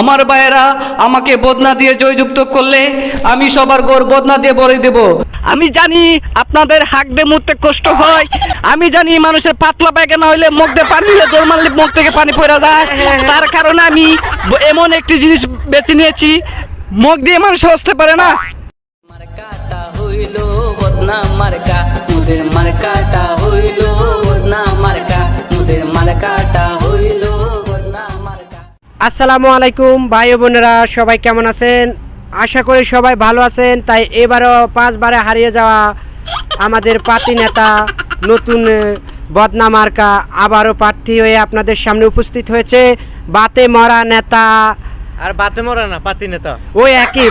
আমার ভাইয়েরা আমাকে বদনা দিয়ে জয়যুক্ত করলে আমি সবার গোর বদনা দিয়ে ভরে দেব। আমি জানি আপনাদের হাঁকতে মুখতে কষ্ট হয়, আমি জানি মানুষের পাতলা পায়খানা হইলে মুখ দিয়ে পানি হলে দৌড় মারলে মুখ থেকে পানি পড়ে যায়, তার কারণে আমি এমন একটি জিনিস বেছে নিয়েছি মুখ দিয়ে মানুষ হসতে পারে না। মার্কাটা হইল বদনা মার্কা, মুদের মার্কাটা হইল বদনা মার্কা, মুদের মার্কাটা হইল বদনা মার্কা। আসসালামু আলাইকুম ভাই ও বোনেরা, সবাই কেমন আছেন? আশা করি সবাই ভালো আছেন। তাই এবারও 5 বারে হারিয়ে যাওয়া আমাদের পার্টি নেতা নতুন বদনা মার্কা আবারও প্রার্থী হয়ে আপনাদের সামনে উপস্থিত হয়েছে। বাতে মরা নেতা, আর বাতে মরা না পাতি নেতা, ওই একই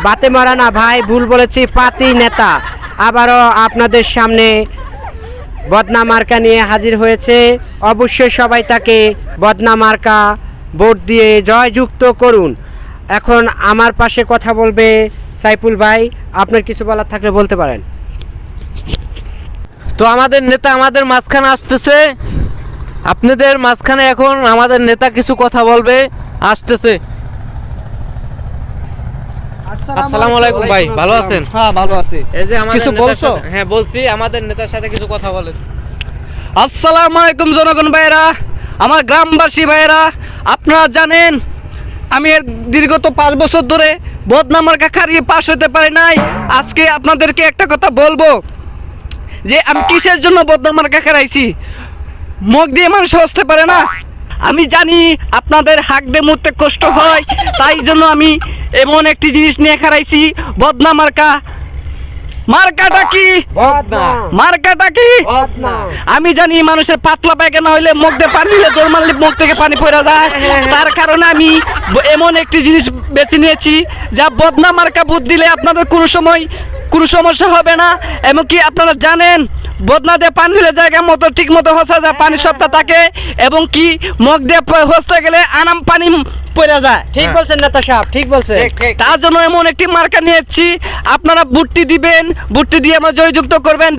বাতে মরা না ভাই, ভুল বলেছি, পাতি নেতা আবারও আপনাদের সামনে বদনা মার্কা নিয়ে হাজির হয়েছে। অবশ্যই সবাই তাকে বদনা মার্কা ভোট দিয়ে জয়যুক্ত করুন। এখন আমার পাশে কথা বলবে সাইফুল ভাই, আপনার কিছু বলার থাকলে বলতে পারেন। তো আমাদের নেতা আমাদের মাঝখানে আসতেছে, আপনাদের মাঝখানে এখন আমাদের নেতা কিছু কথা বলবে, আসতেছে। আসসালামু আলাইকুম ভাই, ভালো আছেন? হ্যাঁ ভালো আছি। এই যে আমাদের কিছু নেতার বলছো? সাথে- হ্যাঁ বলছি, আমাদের নেতার সাথে কিছু কথা বলেন। আসসালামু আলাইকুম জনগণ ভাইয়েরা, আমার গ্রামবাসী ভাইয়েরা, আপনারা জানেন আমি এর দীর্ঘত 5 বছর ধরে বদনা মার্কা হারিয়ে পাশ হতে পারি নাই। আজকে আপনাদেরকে একটা কথা বলবো যে আমি কিসের জন্য বদনা মার্কা হারাইছি। মুখ দিয়ে মানুষ হসতে পারে না, আমি জানি আপনাদের হাঁকতে মুখতে কষ্ট হয়, তাই জন্য আমি এমন একটি জিনিস নিয়ে হারাইছি বদনা মার্কা। মার্কাটা কি? বদনা মার্কাটা কি? বদনা। আমি জানি মানুষের পাতলা পায়খানা হইলে মুখ দিয়ে পানি হলে দৌড় মারলে মুখ থেকে পানি পড়ে যায়, তার কারণে আমি এমন একটি জিনিস বেছে নিয়েছি যা বদনা মার্কা ভোট দিলে আপনাদের কোনো সময় কোনো সমস্যা হবে না। এমনকি আপনারা জানেন বদনা দিয়ে পানি হলে জায়গা মতো ঠিক মতো হসা যায়, পানি সবটা থাকে, এবং কি মুখ দিয়ে হসতে গেলে আনাম পানি পড়ে যায়। ঠিক বলছেন নেতা সাহেব, ঠিক বলছেন। তার জন্য এমন একটি মার্কা নিয়েছি, আপনারা ভোটটি দিবেন, ভোটটি দিয়ে আমার জয়যুক্ত করবেন।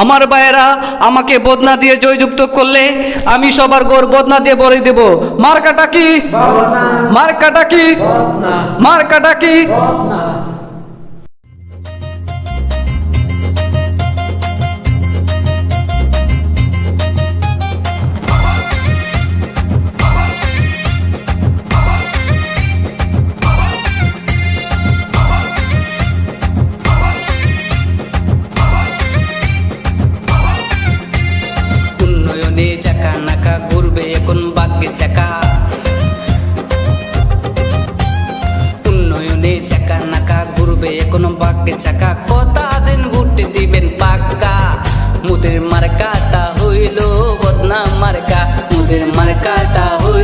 আমার ভাইয়েরা আমাকে বদনা দিয়ে জয়যুক্ত করলে আমি সবার গোর বদনা দিয়ে ভরে দেব। মার্কাটা কি? মার্কাটা কি? মার্কাটা কি? উন্নয়নে চাকা নাকা ঘুরবে এখন ভাগ্যে চাকা, উন্নয়নে চাকা নাকা ঘুরবে এখন ভাগ্যে চাকা, কথা দিন ভোট দিবেন পাক্কা, মুদের মার্কাটা হইল বদনা মার্কা, মুদের মার্কাটা হইল